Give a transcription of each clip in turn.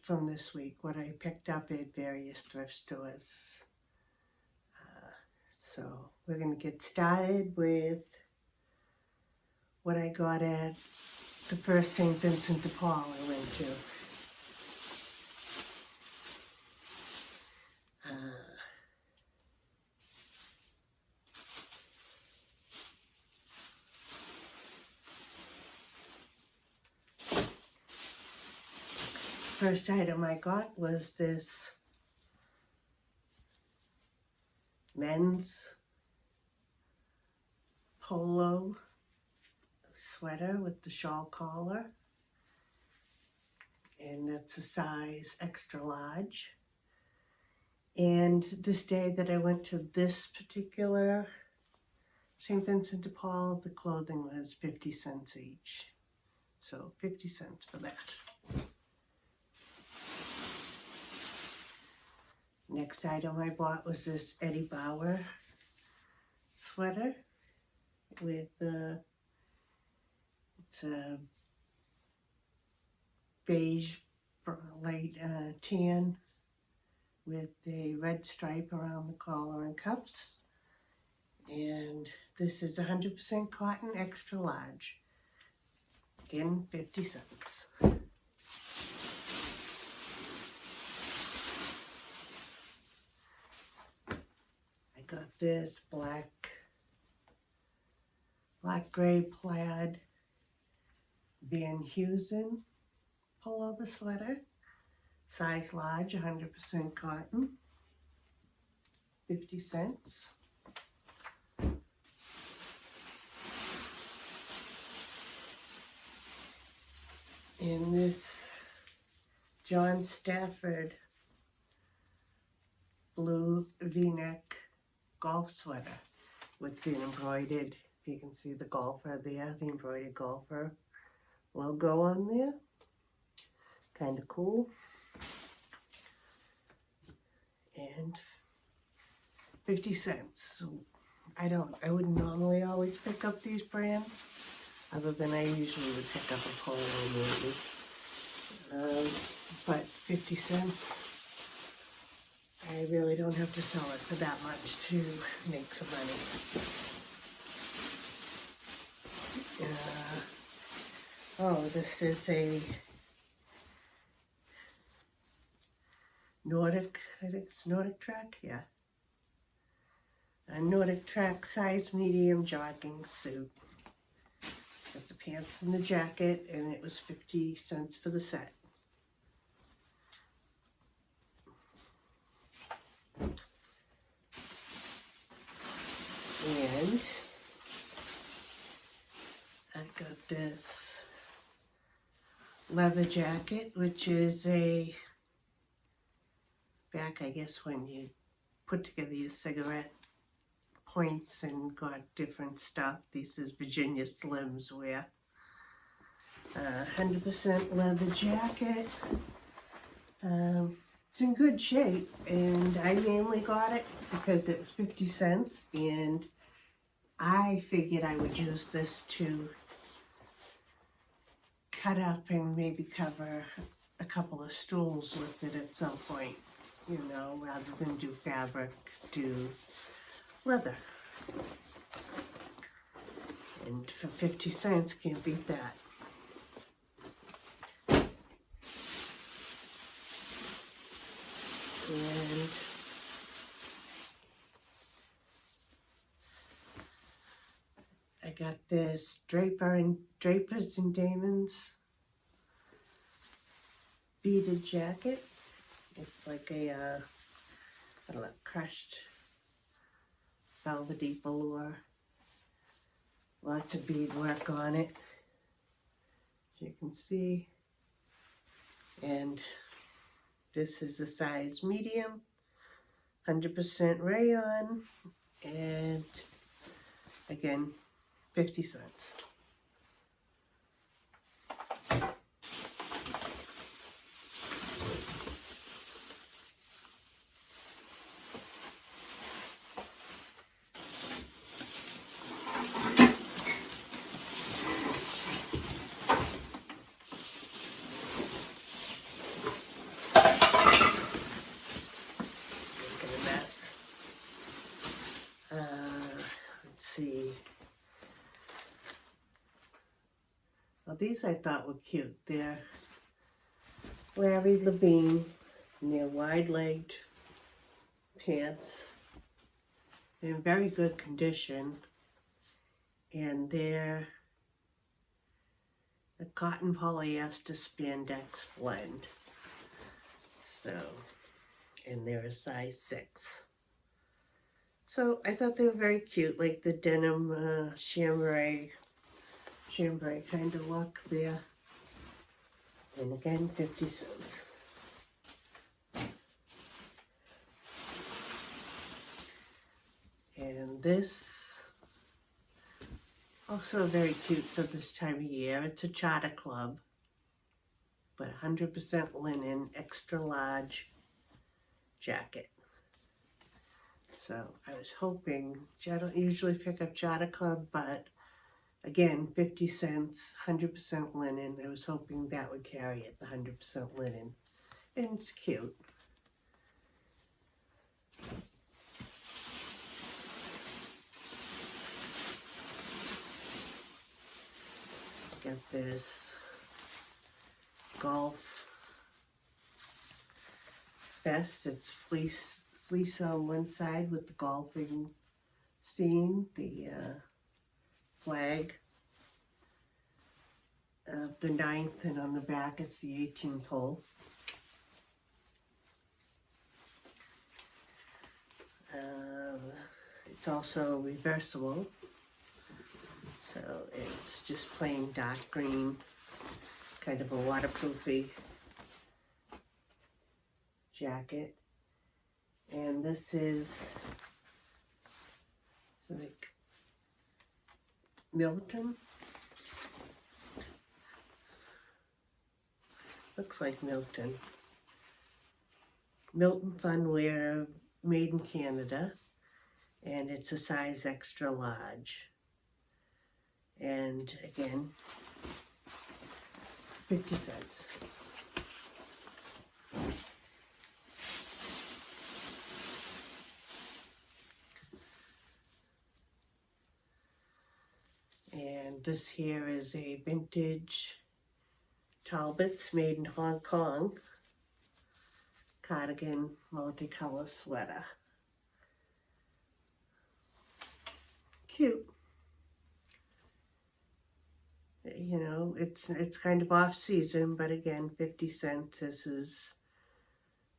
From this week, what I picked up at various thrift stores. So we're going to get started with what I got at the first St. Vincent de Paul I went to. First item I got was this men's polo sweater with the shawl collar, and that's a size extra large. And this day that I went to this particular St. Vincent de Paul, the clothing was 50 cents each. So 50 cents for that. Next item I bought was this Eddie Bauer sweater with it's a beige light tan with a red stripe around the collar and cuffs. And this is 100% cotton, extra large. Again, 50 cents. Got this black gray plaid Van Heusen pullover sweater, size large, 100% cotton, 50 cents. And this John Stafford blue V-neck golf sweater with the embroidered, if you can see the golfer there, the embroidered golfer logo on there. Kind of cool. And 50 cents. So I wouldn't normally always pick up these brands, other than I usually would pick up a polo maybe. But 50 cents. I really don't have to sell it for that much to make some money. This is a Nordic, I think it's Nordic Track, yeah. A Nordic Track size medium jogging suit. Got the pants and the jacket, and it was 50 cents for the set. And I got this leather jacket, which is a back, I guess, when you put together your cigarette points and got different stuff. This is Virginia Slims wear. 100% leather jacket. It's in good shape, and I mainly got it because it was 50 cents, and I figured I would use this to cut up and maybe cover a couple of stools with it at some point, you know, rather than do fabric, do leather. And for 50 cents, can't beat that. And I got this Drapers and Damon's beaded jacket. It's like a, I don't know, crushed velvety velour. Lots of bead work on it, as you can see. And this is a size medium, 100% rayon, and again, 50 cents. these I thought were cute. They're Larry Levine, and they're wide-legged pants. They're in very good condition, and they're a cotton polyester spandex blend. So, and they're a size 6. So I thought they were very cute, like the denim chambray kind of look there. And again, 50 cents. And this, also very cute for this time of year. It's a Charter Club, but 100% linen, extra large jacket. So I was hoping, I don't usually pick up Charter Club, but again, 50 cents, 100% linen. I was hoping that would carry it, the 100% linen. And it's cute. Got this golf vest. It's fleece on one side with the golfing scene, the flag of the 9th, and on the back it's the 18th hole. It's also reversible, so it's just plain dark green, kind of a waterproofy jacket. And this is like Milton. Looks like Milton. Milton Funwear, made in Canada. And it's a size extra large. And again, 50 cents. And this here is a vintage Talbots made in Hong Kong cardigan multicolor sweater. Cute. You know, it's kind of off season, but again, 50 cents. This is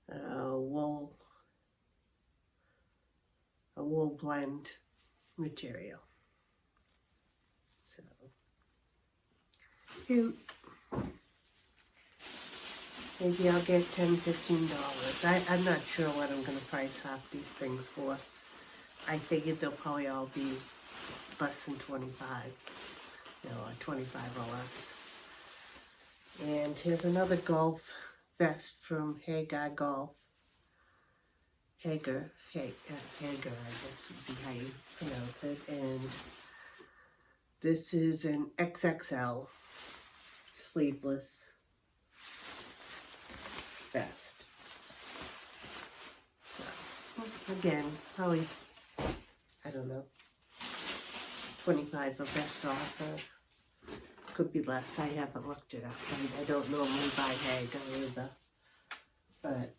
a wool blend material. So cute. Maybe I'll get $10, $15. I'm not sure what I'm going to price off these things for. I figured they'll probably all be less than 25. You know, 25 or less. And here's another golf vest from Hagar Golf. Hagar, I guess would be how you pronounce it. And this is an XXL sleeveless vest. So, again, probably, I don't know, 25 or best offer. Could be less. I haven't looked it up. I don't normally buy Hagar either. But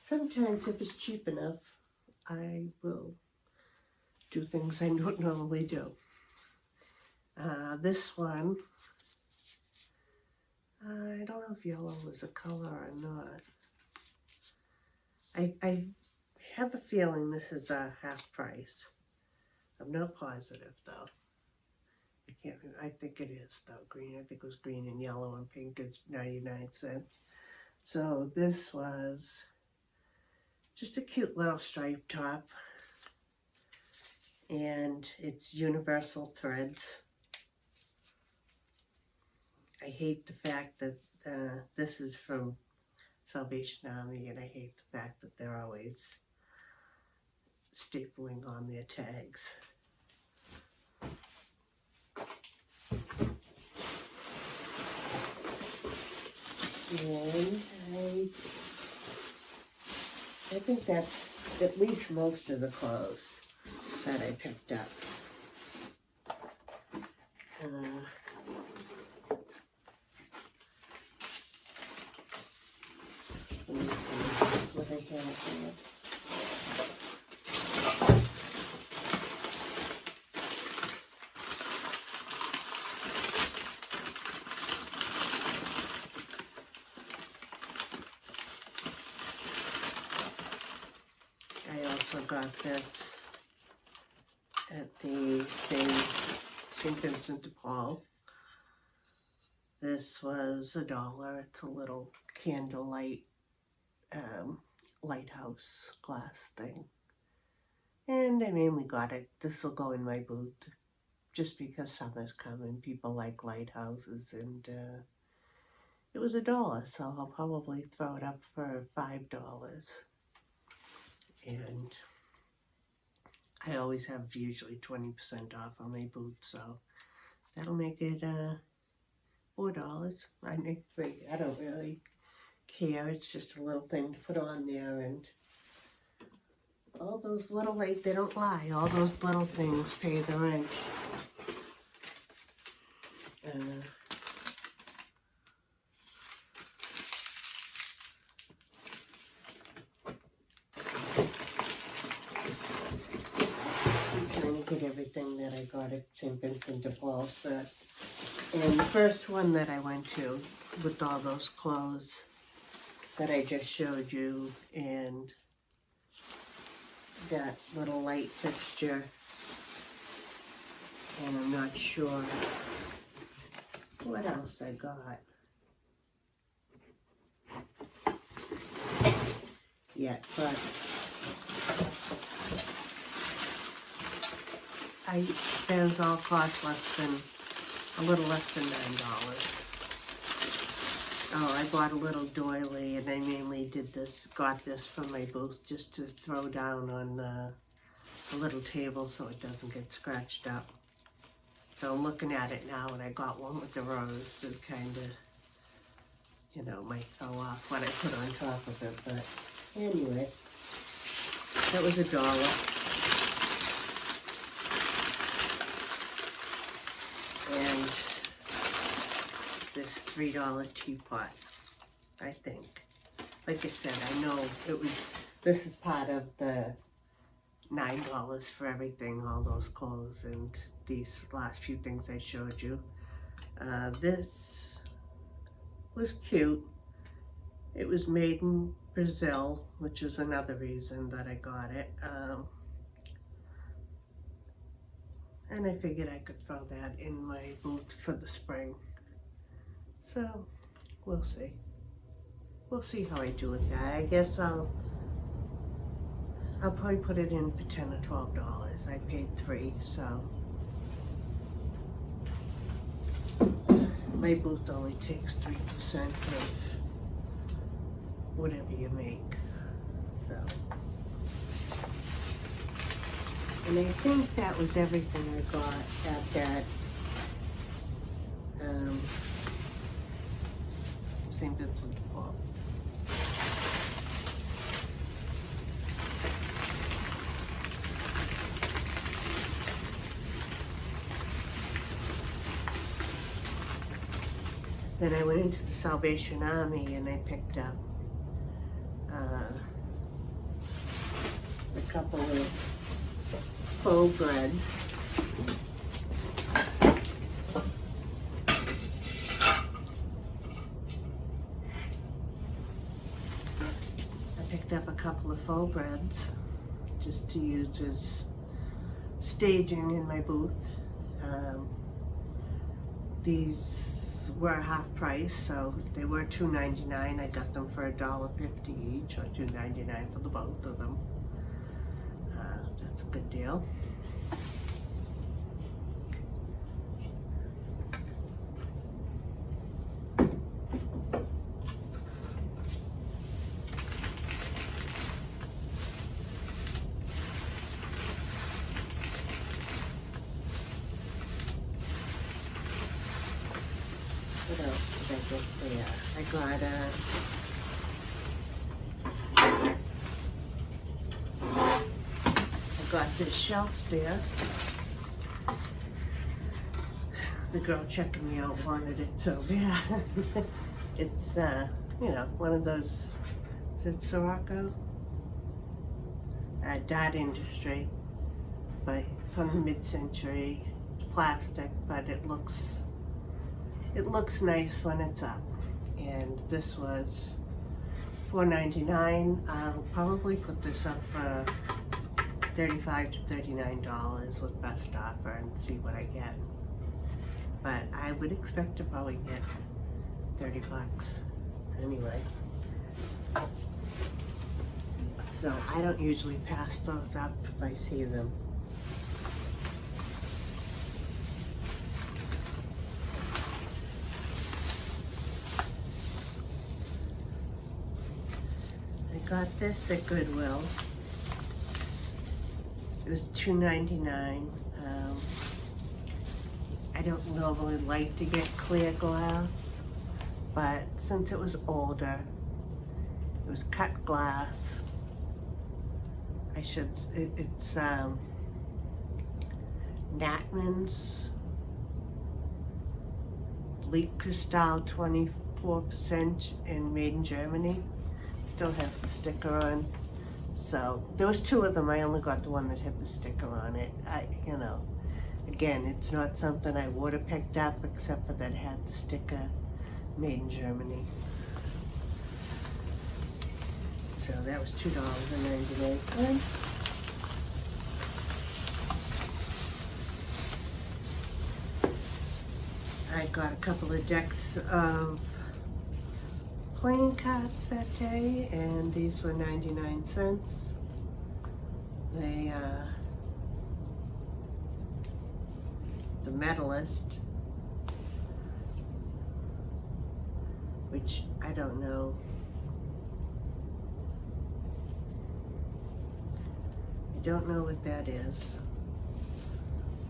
sometimes if it's cheap enough, I will do things I don't normally do. This one, I don't know if yellow is a color or not. I have a feeling this is a half price. I'm not positive though. I can't remember. I think it is though. Green. I think it was green and yellow, and pink is 99 cents. So this was just a cute little striped top. And it's universal threads. I hate the fact that this is from Salvation Army, and I hate the fact that they're always stapling on their tags. And I think that's at least most of the clothes that I picked up. Let me see what I have here. I also got this at the St. Vincent de Paul. This was $1. It's a little candlelight lighthouse glass thing. And I mainly got it. This will go in my booth just because summer's coming. People like lighthouses, and it was $1, so I'll probably throw it up for $5. And I always have usually 20% off on my boots, so that'll make it $4. I make 3. I don't really care. It's just a little thing to put on there, and all those little, like, they don't lie. All those little things pay the rent. Get everything that I got at St. Vincent de Paul. And the first one that I went to with all those clothes that I just showed you, and that little light fixture, and I'm not sure what else I got yet, but those all cost a little less than $9. Oh, I bought a little doily, and I mainly got this from my booth just to throw down on a little table so it doesn't get scratched up. So I'm looking at it now, and I got one with the rose that kind of, you know, might throw off what I put on top of it, but anyway, that was $1. And this $3 teapot, I think. Like I said, I know this is part of the $9 for everything, all those clothes and these last few things I showed you. This was cute. It was made in Brazil, which is another reason that I got it. And I figured I could throw that in my booth for the spring. So, we'll see. We'll see how I do with that. I guess I'll probably put it in for $10 or $12. I paid $3, so. My booth only takes 3% of whatever you make, so. And I think that was everything I got at that St. Vincent de Paul. Then I went into the Salvation Army, and I picked up a couple of faux bread. I picked up a couple of faux breads just to use as staging in my booth. These were half price, so they were $2.99. I got them for $1.50 each, or $2.99 for the both of them. That's a good deal. What else did I get there? I got this shelf there. the girl checking me out wanted it so bad. It's, you know, one of those, is it Sirocco? Dot industry, but from the mid-century. It's plastic, but it looks nice when it's up. And this was $4.99. I'll probably put this up for $35 to $39 with best offer and see what I get. But I would expect to probably get 30 bucks anyway. So I don't usually pass those up if I see them. I got this at Goodwill. It was $2.99. I don't normally like to get clear glass, but since it was older, it was cut glass. It's Natman's Bleak Crystal 24% and made in Germany. It still has the sticker on. So there was two of them. I only got the one that had the sticker on it. You know, again, it's not something I would have picked up except for that it had the sticker made in Germany. So that was $2.98. I got a couple of decks of playing cards that day, and these were 99 cents. They, the Medalist, which I don't know. I don't know what that is,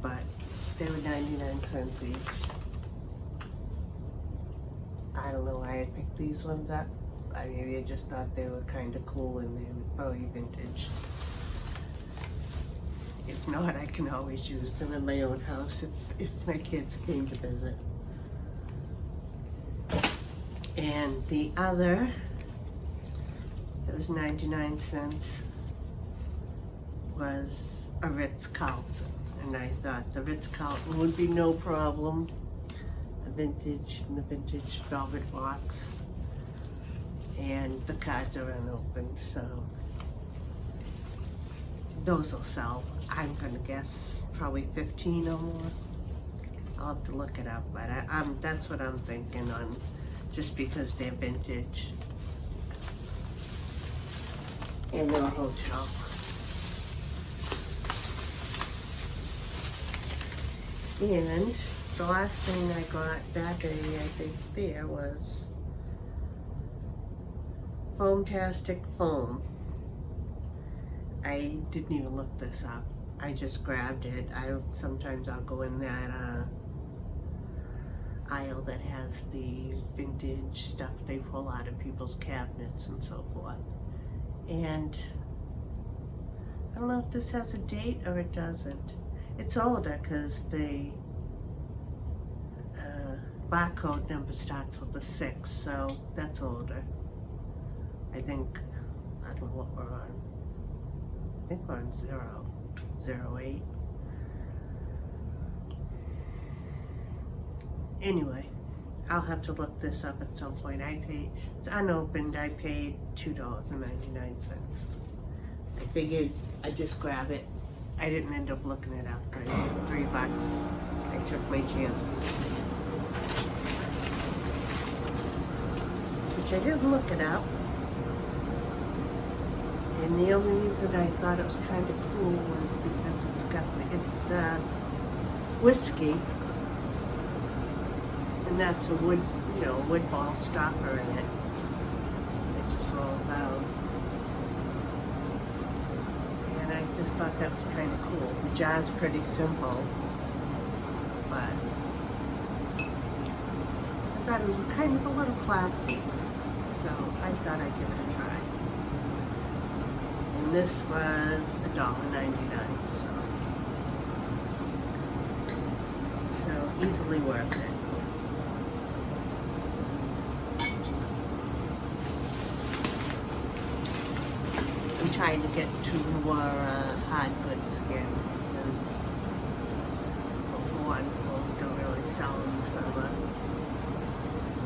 but they were 99 cents each. I don't know why I picked these ones up. Maybe I just thought they were kind of cool and they were probably vintage. If not, I can always use them in my own house if my kids came to visit. And the other, it was 99 cents, was a Ritz-Carlton. And I thought the Ritz-Carlton would be no problem. In the vintage velvet box, and the cards are unopened, so those will sell. I'm gonna guess probably 15 or more. I'll have to look it up, but that's what I'm thinking on, just because they're vintage and they're a hotel. And the last thing I got that day, I think there, was Foamtastic Foam. I didn't even look this up. I just grabbed it. Sometimes I'll go in that aisle that has the vintage stuff they pull out of people's cabinets and so forth. And I don't know if this has a date or it doesn't. It's older because the barcode number starts with a 6, so that's older. I don't know what we're on. I think we're on 08. Anyway, I'll have to look this up at some point. It's unopened, I paid $2.99. I figured I'd just grab it. I didn't end up looking it up, but it was $3. I took my chances. Which I didn't look it up. And the only reason I thought it was kind of cool was because it's whiskey. And that's a wood ball stopper in it. It just rolls out. And I just thought that was kind of cool. The jar's pretty simple, but I thought it was kind of a little classy. So I thought I'd give it a try. And this was $1.99. So So easily worth it. I'm trying to get to more hard goods again because, well, for one, clothes don't really sell in the summer.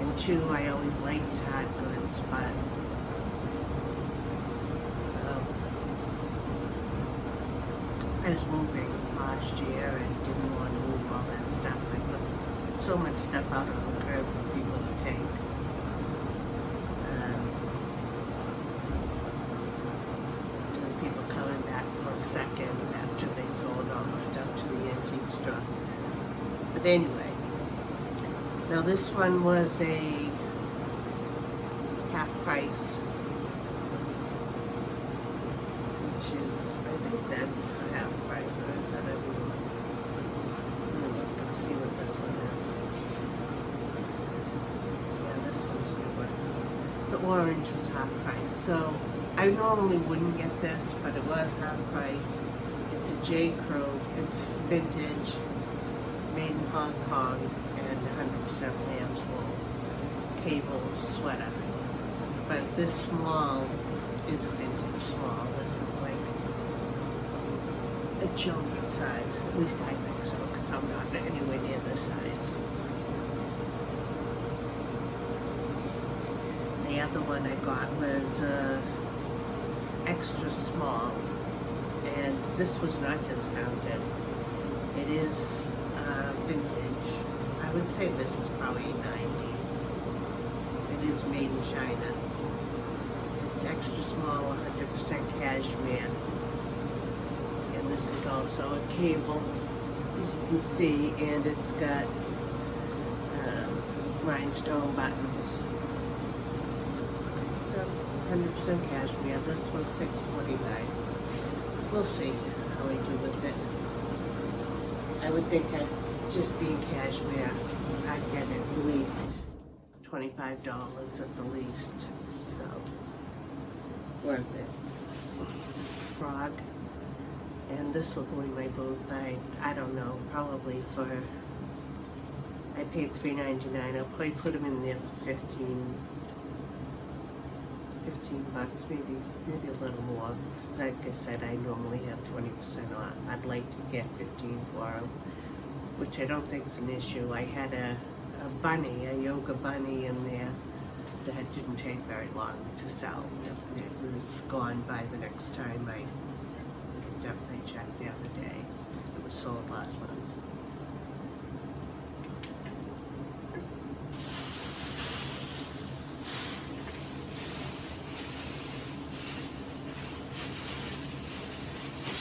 And two, I always liked hard goods, but I was moving last year and didn't want to move all that stuff. I put so much stuff out on the curb for people to take. People coming back for seconds after they sold all the stuff to the antique store. But anyway, now this one was a half price, which is, I think that's a half price, or is that everyone? Let me look and see what this one is. Yeah, this one's newer. The orange was half price, so I normally wouldn't get this, but it was half price. It's a J. Crew. It's vintage, made in Hong Kong, and 100% lamb's wool cable sweater. But this small is a vintage small. This is like a children's size. At least I think so, because I'm not anywhere near this size. The other one I got was extra small, and this was not discounted. It is vintage. I would say this is probably 90s. It is made in China. It's extra small, 100% cashmere. And this is also a cable, as you can see, and it's got rhinestone buttons. 100% cashmere. This was $6.49. We'll see how I do with it. I would think that just being cashmere, I'd get at least $25 at the least. So, worth it. Frog. And this will go in my booth. I don't know, probably for, I paid $3.99. I'll probably put them in there for 15 bucks, maybe a little more. Because like I said, I normally have 20% off. I'd like to get 15 for them, which I don't think is an issue. I had a bunny, a yoga bunny in there that didn't take very long to sell. It was gone by the next time I picked up my check the other day. It was sold last month.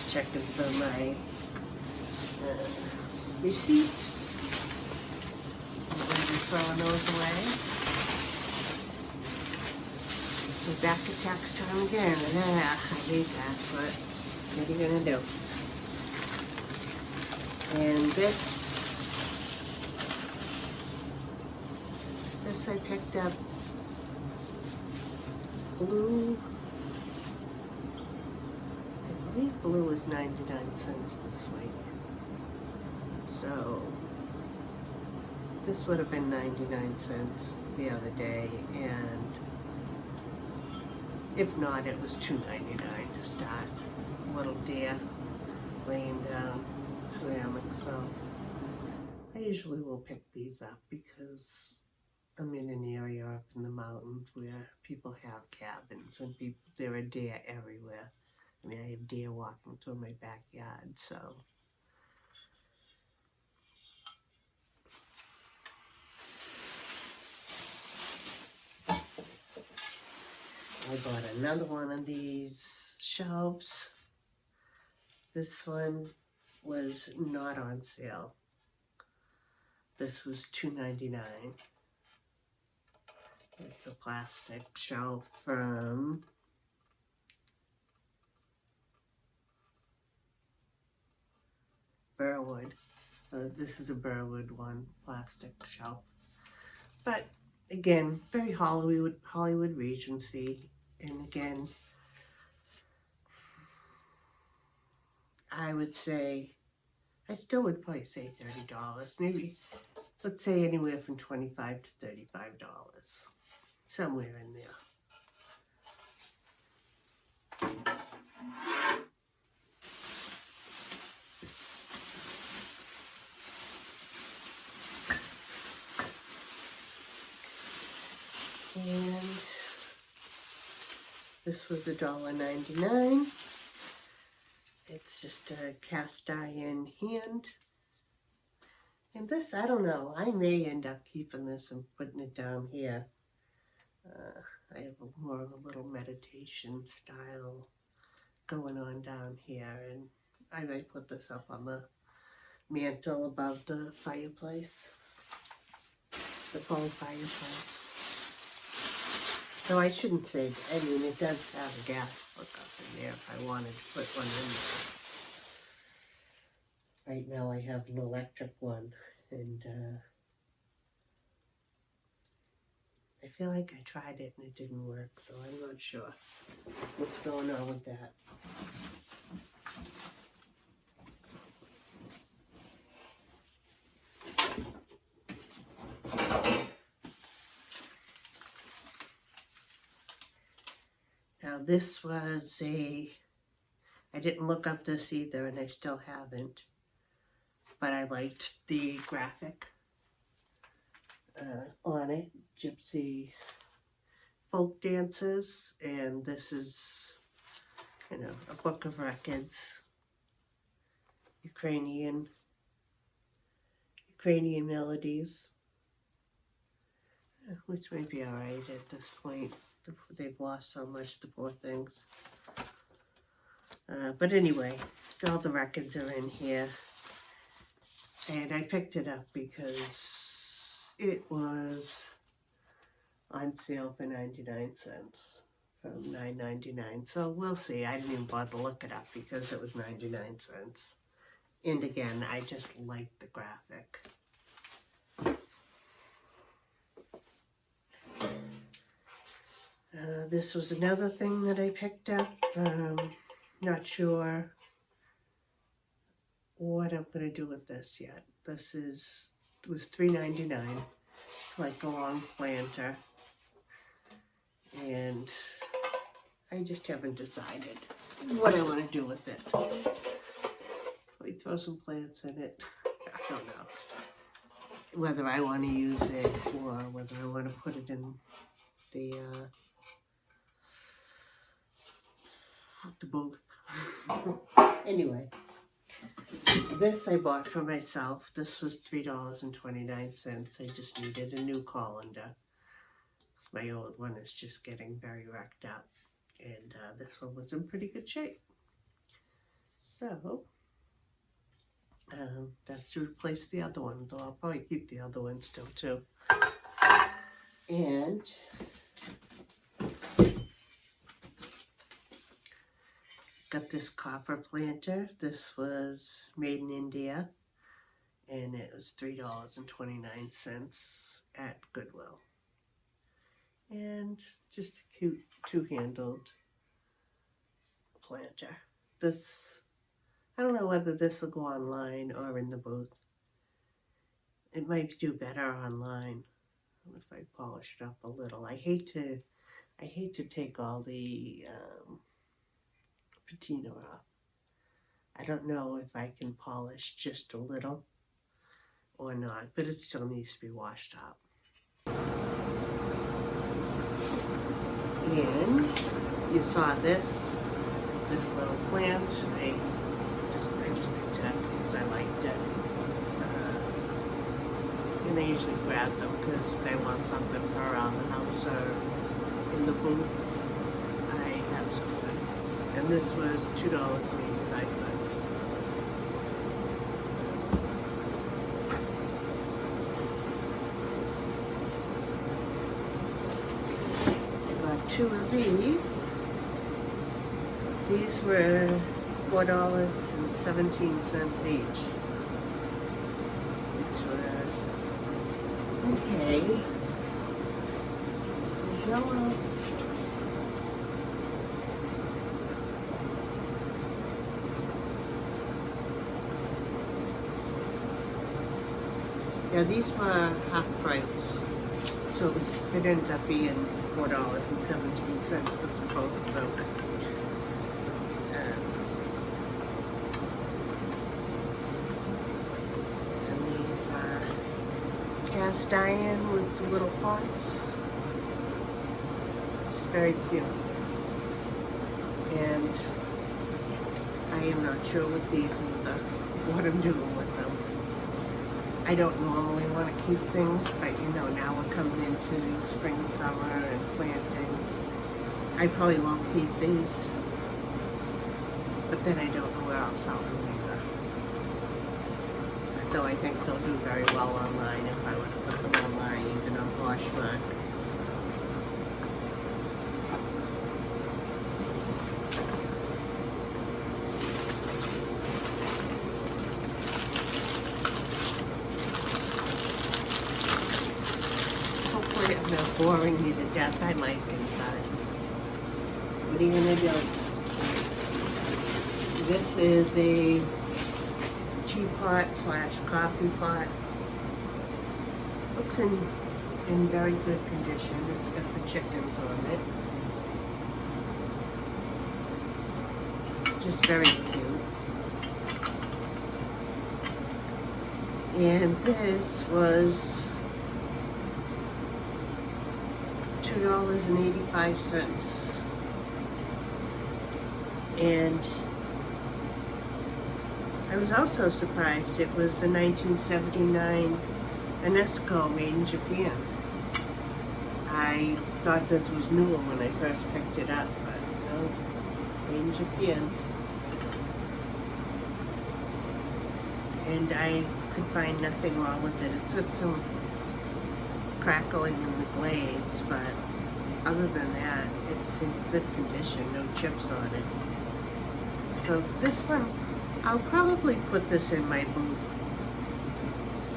Checking for my receipts. I'm going to be throwing those away. We're back to tax time again. I hate that, but what are you going to do? And this I picked up blue. I believe blue was 99 cents this week. So this would have been 99 cents the other day, and if not, it was $2.99 to start. Little deer laying down ceramic. So I usually will pick these up because I'm in an area up in the mountains where people have cabins and there are deer everywhere. I mean, I have deer walking through my backyard, so. I bought another one of these shelves. This one was not on sale. This was $2.99. It's a plastic shelf from Burwood. This is a Burwood one, plastic shelf. But again, very Hollywood Regency. And again, I would say I still would probably say $30. Maybe, let's say anywhere from $25 to $35. Somewhere in there. And this was $1.99. It's just a cast iron hand. And this, I don't know, I may end up keeping this and putting it down here. I have more of a little meditation style going on down here, and I might put this up on the mantle above the fireplace, the faux fireplace. So I shouldn't say, I mean, it does have a gas hookup in there if I wanted to put one in there. Right now I have an electric one, and I feel like I tried it and it didn't work, so I'm not sure what's going on with that. Now this was I didn't look up this either, and I still haven't, but I liked the graphic on it, gypsy folk dances, and this is, you know, a book of records, Ukrainian melodies, which may be alright at this point. They've lost so much, the poor things. But anyway, all the records are in here. And I picked it up because it was on sale for 99 cents from $9.99. So we'll see. I didn't even bother to look it up because it was 99 cents. And again, I just liked the graphic. This was another thing that I picked up. Not sure what I'm going to do with this yet. This was $3.99. It's like a long planter. And I just haven't decided what I want to do with it. We throw some plants in it. I don't know whether I want to use it or whether I want to put it in the booth. Anyway, this I bought for myself. This was $3.29. I just needed a new colander. My old one is just getting very wrecked up, and this one was in pretty good shape. So that's to replace the other one, though I'll probably keep the other one still too. And got this copper planter. This was made in India, and it was $3.29 at Goodwill. And just a cute two-handled planter. This, I don't know whether this will go online or in the booth. It might do better online if I polish it up a little. I hate to take all the patina off. I don't know if I can polish just a little or not, but it still needs to be washed up. And you saw this little plant. I just picked it up because I liked it. And I usually grab them because if I want something for around the house or in the booth, I have something. And this was $2.85. Two of these. These were $4.17 each. Which were okay. Yellow. Yeah, these were half price, so it ends up being $4.17 for both of them. And these are cast iron with the little pots. It's very cute. And I am not sure with these either, what I'm doing with them. I don't normally want to keep things, but you know, now we're coming into spring, summer, and planting. I probably won't keep these, but then I don't know where else I'll do either. Though I think they'll do very well online if I were to put them online, even on Poshmark. Hopefully I'm not boring you to death. I might inside. What are you gonna do? This is a teapot / coffee pot. Looks in very good condition. It's got the chickens on it. Just very cute. And this was $2.85. And I was also surprised it was a 1979 Enesco made in Japan. I thought this was newer when I first picked it up, but no, made in Japan. And I could find nothing wrong with it. It's got some crackling in the glaze, but other than that, it's in good condition, no chips on it. So this one, I'll probably put this in my booth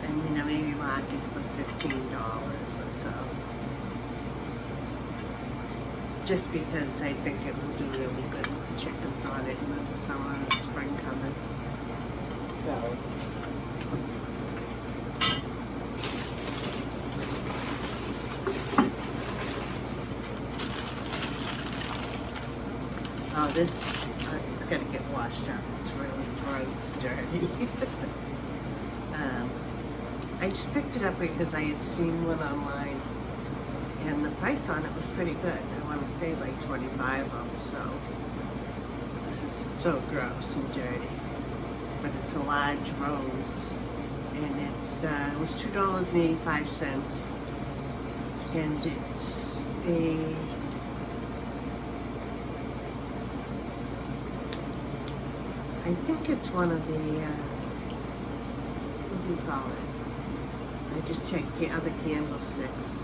and, you know, maybe mark it for $15 or so. Just because I think it will do really good with the chickens on it in the summer and spring coming. So. Oh, this, it's gonna get washed out. It's really gross, dirty. I just picked it up because I had seen one online and the price on it was pretty good. I want to say like 25 of them, so this is so gross and dirty. But it's a large rose and it's, it was $2.85 and it's a I think it's one of the, what do you call it? I just take the other candlesticks.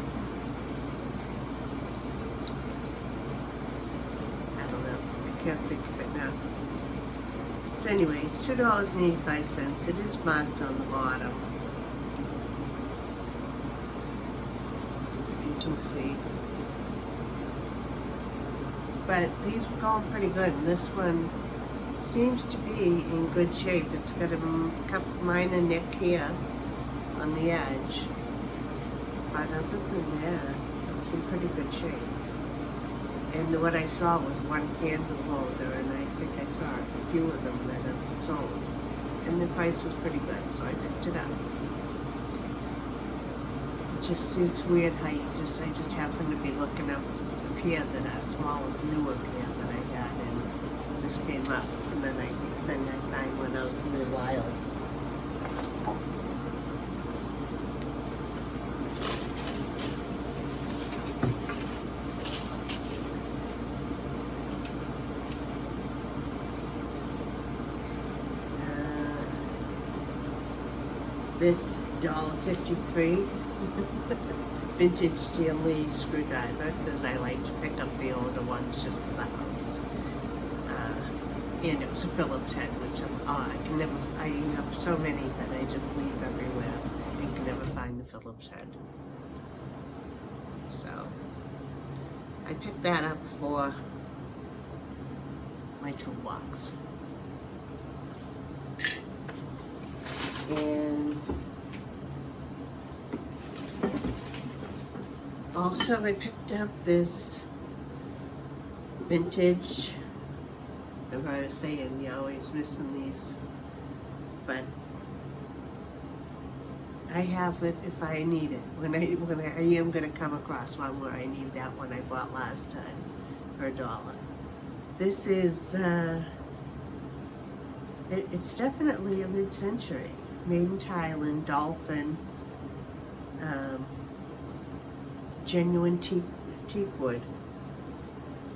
I don't know. I can't think of it now. But anyway, it's $2.85. It is marked on the bottom. You can see. But these were going pretty good. And this one seems to be in good shape. It's got a minor nick here on the edge, but other than that, it's in pretty good shape. And what I saw was one candle holder, and I think I saw a few of them that have sold, and the price was pretty good, so I picked it up. It's weird how I just happened to be looking up a pair that are smaller, newer pair that I had, and this came up. And then I find one out in the wild. This $1.53 vintage Stanley screwdriver, because I like to pick up the older ones just for the house. And it was a Phillips head, which I have so many that I just leave everywhere and can never find the Phillips head. So I picked that up for my toolbox. And Also, I picked up this vintage. If I was saying, you're always missing these, but I have it if I need it. When I am gonna come across one where I need that one I bought last time for $1. This is it's definitely a mid-century, made in Thailand, dolphin, genuine teak wood.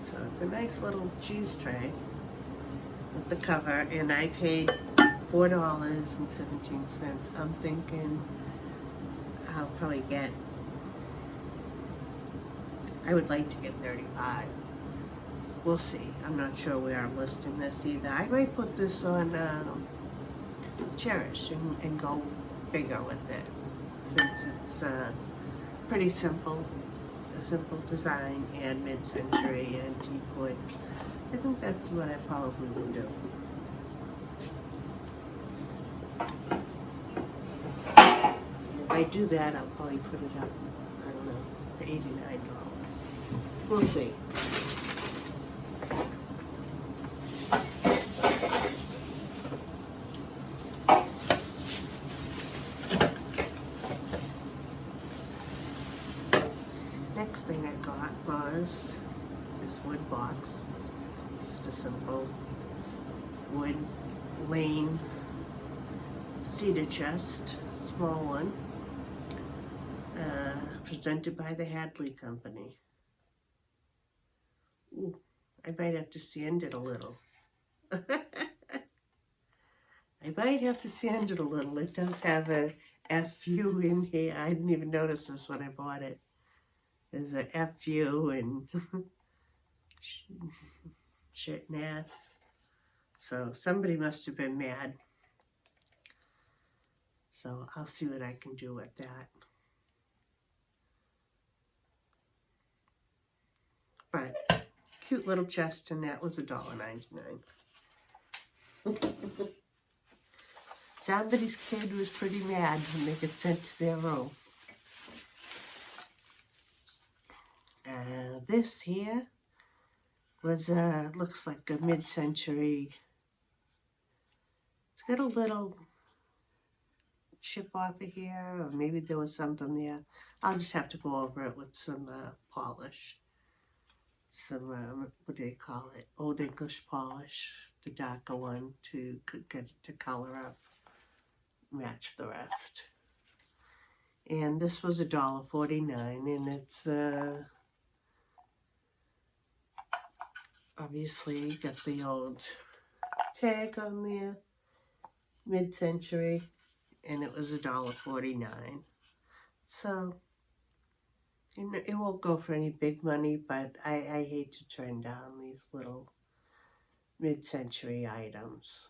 So it's a nice little cheese tray with the cover, and I paid $4.17. I'm thinking I'll probably get, I would like to get 35. We'll see. I'm not sure where I'm listing this either. I might put this on Cherish and go bigger with it, since it's pretty simple. A simple design and mid-century antique wood. I think that's what I probably will do. If I do that, I'll probably put it up, I don't know, to $89. We'll see. Next thing I got was this wood box. Just a simple wood lane cedar chest, small one, presented by the Hadley Company. Ooh, I might have to sand it a little. I might have to sand it a little. It does have a FU in here. I didn't even notice this when I bought it. There's a FU and shit and ass. So somebody must have been mad. So I'll see what I can do with that. But cute little chest, and that was $1.99. Somebody's kid was pretty mad when they get sent to their room. This here was looks like a mid-century. It's got a little chip off of here, or maybe there was something there. I'll just have to go over it with some polish. Some, what do they call it? Old English polish, the darker one, to get it to color up, match the rest. And this was $1.49, and it's obviously got the old tag on there, mid-century, and it was $1.49. So it won't go for any big money, but I hate to turn down these little mid-century items.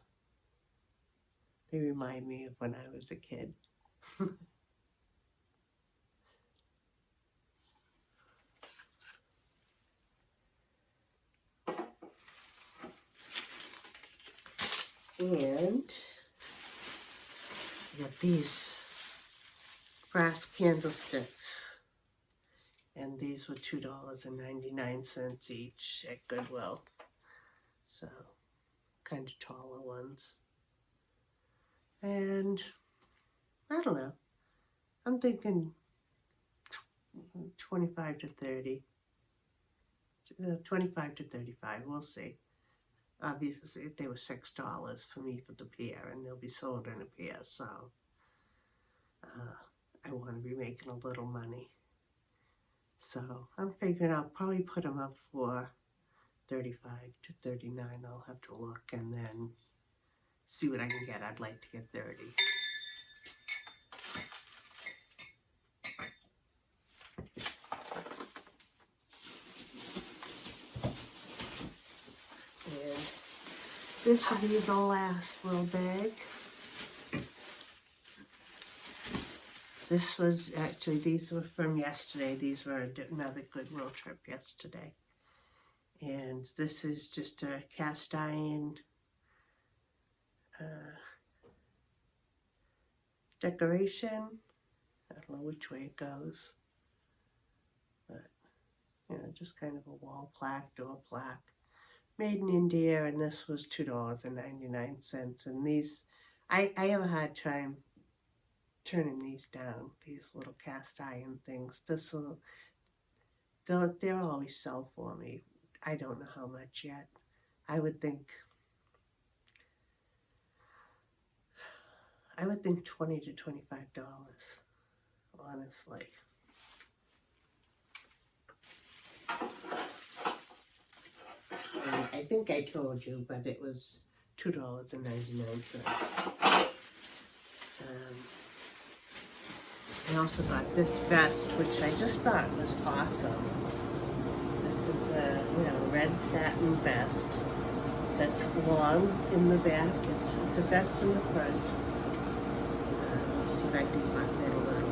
They remind me of when I was a kid. And I got these brass candlesticks, and these were $2.99 each at Goodwill. So kind of taller ones. And I don't know, I'm thinking 25 to 30, 25 to 35, we'll see. Obviously, they were $6 for me for the pair, and they'll be sold in a pair, so I want to be making a little money. So I'm figuring I'll probably put them up for 35 to 39. I'll have to look and then see what I can get. I'd like to get 30. And this will be the last little bag. This was actually, these were from yesterday. These were another Goodwill trip yesterday. And this is just a cast iron decoration. I don't know which way it goes. you know, just kind of a wall plaque, door plaque. Made in India, and this was $2.99. And these, I have a hard time turning these down, these little cast iron things. They'll always sell for me. I don't know how much yet. I would think $20 to $25, honestly. And I think I told you, but it was $2.99. I also got this vest, which I just thought was awesome. This is a red satin vest that's long in the back. It's a vest in the front. Let's see if I can button it a little.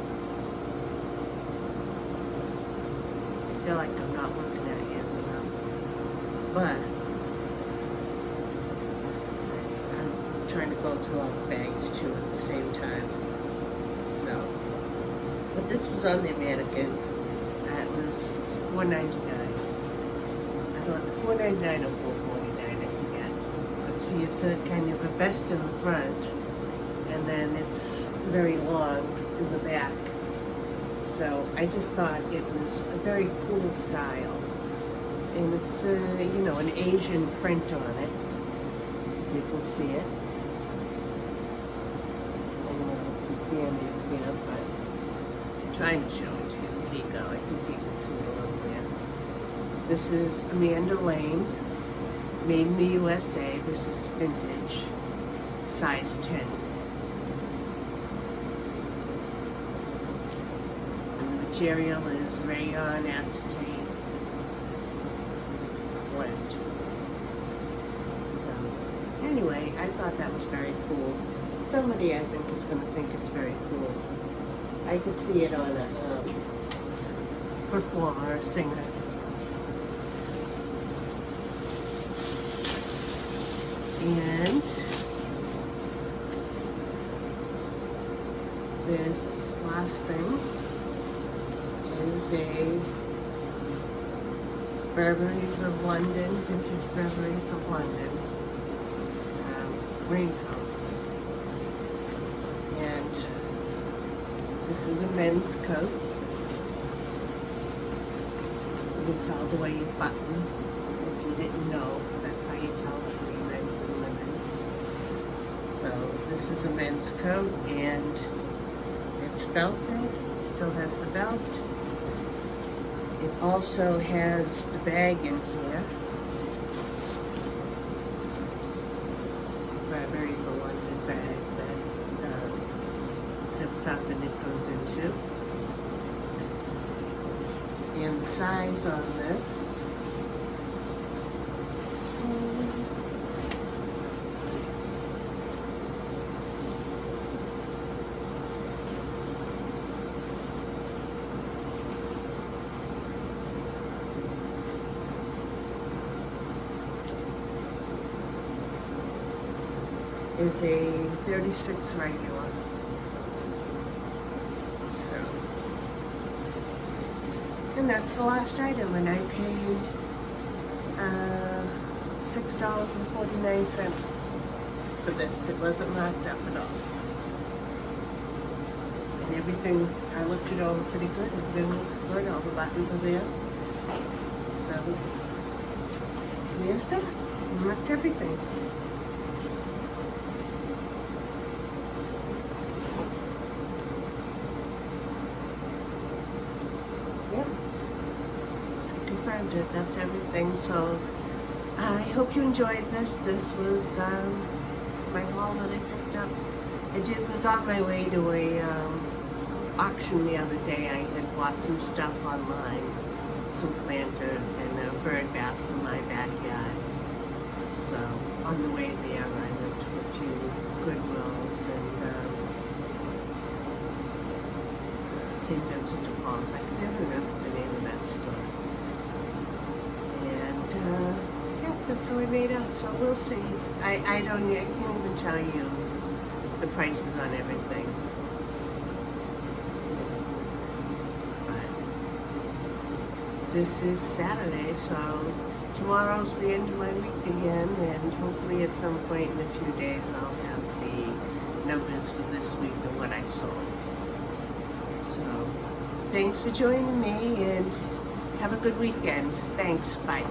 I feel like I'm not looking at you enough, but I'm trying to go through all the bags too at the same time. So. But this was on the mannequin. It was $4.99. I thought $4.99 or $4.49, I forget. But see, it's a kind of a vest in the front, and then it's very long in the back. So I just thought it was a very cool style. And it's, an Asian print on it. You can see it. I don't know if you can here, but trying to show it to you. There you go. I think you can see it a little bit. This is Amanda Lane, made in the USA. This is vintage, size 10. And the material is rayon acetate blend. So, anyway, I thought that was very cool. Somebody, I think, is going to think it's very cool. I could see it on a performer or singer. And this last thing is a Burberrys of London, vintage Burberrys of London raincoat. And this is a men's coat. You can tell the way it buttons. If you didn't know, that's how you tell between men's and women's. So this is a men's coat, and it's belted. Still has the belt. It also has the bag in here. Burberry's a London bag that zips up and it goes into. And the size on this is a 36 regular. So, and that's the last item, and I paid $6.49 for this. It wasn't marked up at all. And everything, I looked it over pretty good. Everything looks good. All the buttons are there. So, there's that. And that's everything. Confirmed it. That's everything. So I hope you enjoyed this. This was my haul that I picked up. I was on my way to a auction the other day. I had bought some stuff online, some planters and a bird bath for my backyard. So on the way there, I went to a few Goodwills and St. Vincent de Paul's. I can never remember the name of that store. Yeah, that's how I made out. So we'll see. I can't even tell you the prices on everything. But this is Saturday, so tomorrow's the end of my week again, and hopefully at some point in a few days I'll have the numbers for this week and what I sold. So, thanks for joining me, and have a good weekend. Thanks. Bye.